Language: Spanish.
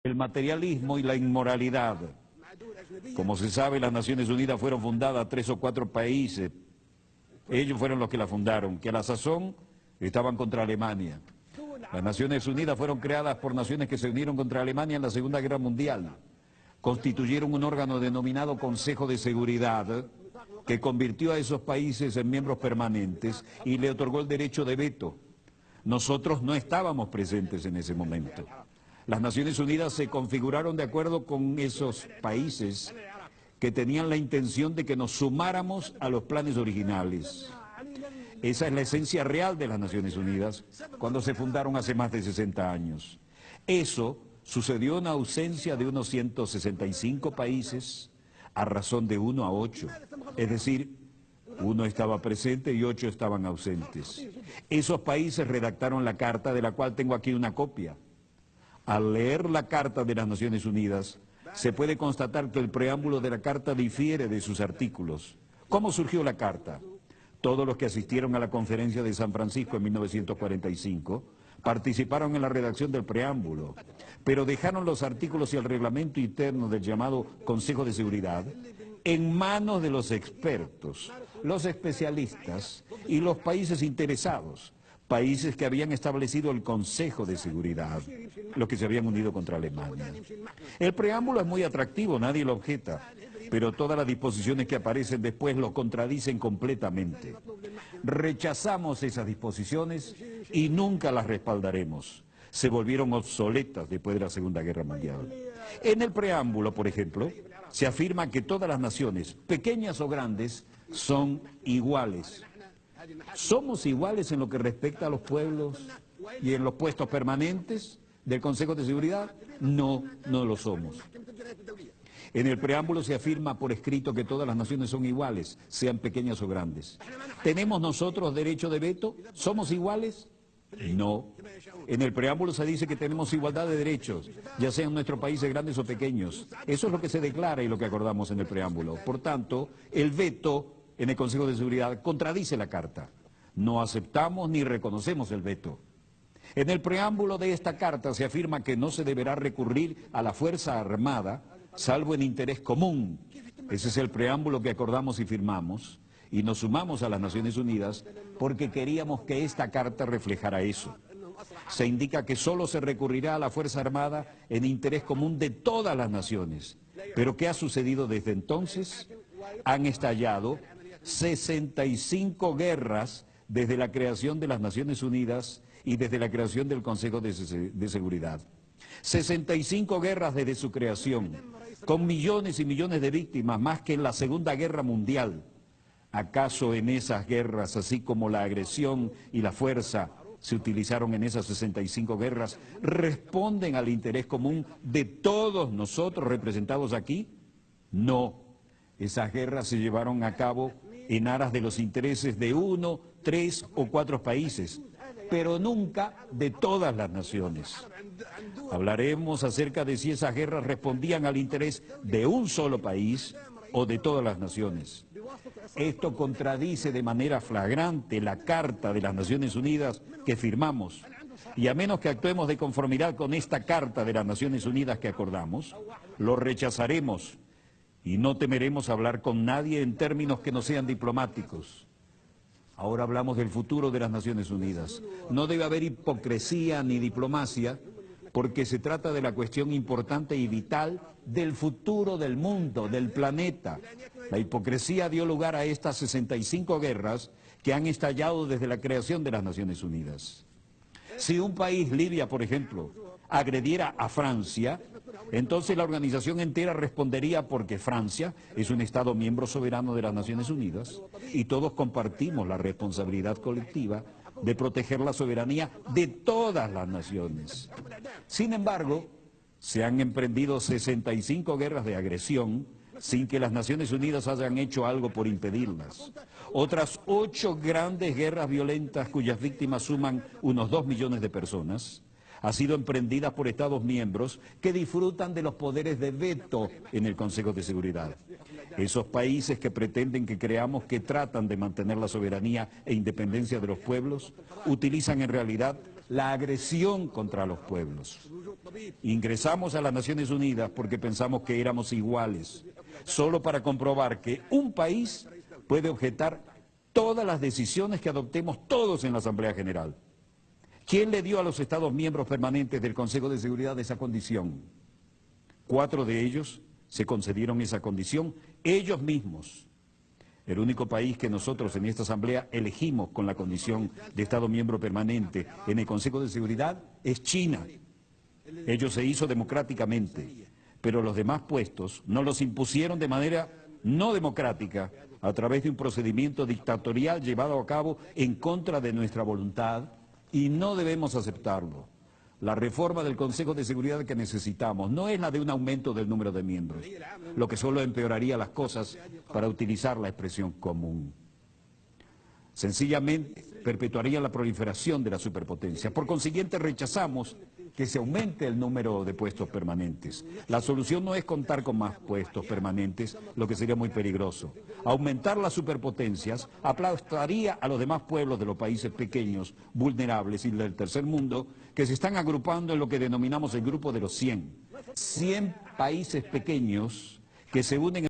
el materialismo y la inmoralidad. Como se sabe, las Naciones Unidas fueron fundadas 3 o 4 países. Ellos fueron los que la fundaron, que a la sazón estaban contra Alemania. Las Naciones Unidas fueron creadas por naciones que se unieron contra Alemania en la Segunda Guerra Mundial. Constituyeron un órgano denominado Consejo de Seguridad, que convirtió a esos países en miembros permanentes y le otorgó el derecho de veto. Nosotros no estábamos presentes en ese momento. Las Naciones Unidas se configuraron de acuerdo con esos países que tenían la intención de que nos sumáramos a los planes originales. Esa es la esencia real de las Naciones Unidas cuando se fundaron hace más de 60 años. Eso sucedió en ausencia de unos 165 países a razón de 1 a 8. Es decir, 1 estaba presente y 8 estaban ausentes. Esos países redactaron la carta, de la cual tengo aquí una copia. Al leer la Carta de las Naciones Unidas, se puede constatar que el preámbulo de la Carta difiere de sus artículos. ¿Cómo surgió la Carta? Todos los que asistieron a la Conferencia de San Francisco en 1945 participaron en la redacción del preámbulo, pero dejaron los artículos y el reglamento interno del llamado Consejo de Seguridad en manos de los expertos, los especialistas y los países interesados, países que habían establecido el Consejo de Seguridad, los que se habían unido contra Alemania. El preámbulo es muy atractivo, nadie lo objeta, pero todas las disposiciones que aparecen después lo contradicen completamente. Rechazamos esas disposiciones y nunca las respaldaremos. Se volvieron obsoletas después de la Segunda Guerra Mundial. En el preámbulo, por ejemplo, se afirma que todas las naciones, pequeñas o grandes, son iguales. ¿Somos iguales en lo que respecta a los pueblos y en los puestos permanentes del Consejo de Seguridad? No, no lo somos. En el preámbulo se afirma por escrito que todas las naciones son iguales, sean pequeñas o grandes. ¿Tenemos nosotros derecho de veto? ¿Somos iguales? No. En el preámbulo se dice que tenemos igualdad de derechos, ya sean nuestros países grandes o pequeños. Eso es lo que se declara y lo que acordamos en el preámbulo. Por tanto, el veto en el Consejo de Seguridad contradice la Carta. No aceptamos ni reconocemos el veto. En el preámbulo de esta Carta se afirma que no se deberá recurrir a la Fuerza Armada, salvo en interés común. Ese es el preámbulo que acordamos y firmamos, y nos sumamos a las Naciones Unidas porque queríamos que esta Carta reflejara eso. Se indica que solo se recurrirá a la Fuerza Armada en interés común de todas las naciones. ¿Pero qué ha sucedido desde entonces? Han estallado 65 guerras desde la creación de las Naciones Unidas y desde la creación del Consejo de Seguridad. 65 guerras desde su creación, con millones y millones de víctimas, más que en la Segunda Guerra Mundial. ¿Acaso en esas guerras, así como la agresión y la fuerza se utilizaron en esas 65 guerras, responden al interés común de todos nosotros representados aquí? No. Esas guerras se llevaron a cabo en aras de los intereses de 1, 3 o 4 países, pero nunca de todas las naciones. Hablaremos acerca de si esas guerras respondían al interés de un solo país o de todas las naciones. Esto contradice de manera flagrante la Carta de las Naciones Unidas que firmamos, y a menos que actuemos de conformidad con esta Carta de las Naciones Unidas que acordamos, lo rechazaremos y no temeremos hablar con nadie en términos que no sean diplomáticos. Ahora hablamos del futuro de las Naciones Unidas. No debe haber hipocresía ni diplomacia, porque se trata de la cuestión importante y vital del futuro del mundo, del planeta. La hipocresía dio lugar a estas 65 guerras que han estallado desde la creación de las Naciones Unidas. Si un país, Libia por ejemplo, agrediera a Francia, entonces la organización entera respondería porque Francia es un Estado miembro soberano de las Naciones Unidas y todos compartimos la responsabilidad colectiva de proteger la soberanía de todas las naciones. Sin embargo, se han emprendido 65 guerras de agresión sin que las Naciones Unidas hayan hecho algo por impedirlas. Otras 8 grandes guerras violentas cuyas víctimas suman unos 2 millones de personas han sido emprendidas por Estados miembros que disfrutan de los poderes de veto en el Consejo de Seguridad. Esos países que pretenden que creamos que tratan de mantener la soberanía e independencia de los pueblos, utilizan en realidad la agresión contra los pueblos. Ingresamos a las Naciones Unidas porque pensamos que éramos iguales, solo para comprobar que un país puede objetar todas las decisiones que adoptemos todos en la Asamblea General. ¿Quién le dio a los Estados miembros permanentes del Consejo de Seguridad esa condición? 4 de ellos se concedieron esa condición ellos mismos. El único país que nosotros en esta Asamblea elegimos con la condición de Estado miembro permanente en el Consejo de Seguridad es China. Ello se hizo democráticamente, pero los demás puestos nos los impusieron de manera no democrática a través de un procedimiento dictatorial llevado a cabo en contra de nuestra voluntad y no debemos aceptarlo. La reforma del Consejo de Seguridad que necesitamos no es la de un aumento del número de miembros, lo que solo empeoraría las cosas para utilizar la expresión común. Sencillamente perpetuaría la proliferación de la superpotencia. Por consiguiente, rechazamos que se aumente el número de puestos permanentes. La solución no es contar con más puestos permanentes, lo que sería muy peligroso. Aumentar las superpotencias aplastaría a los demás pueblos de los países pequeños, vulnerables y del tercer mundo, que se están agrupando en lo que denominamos el grupo de los 100. 100 países pequeños que se unen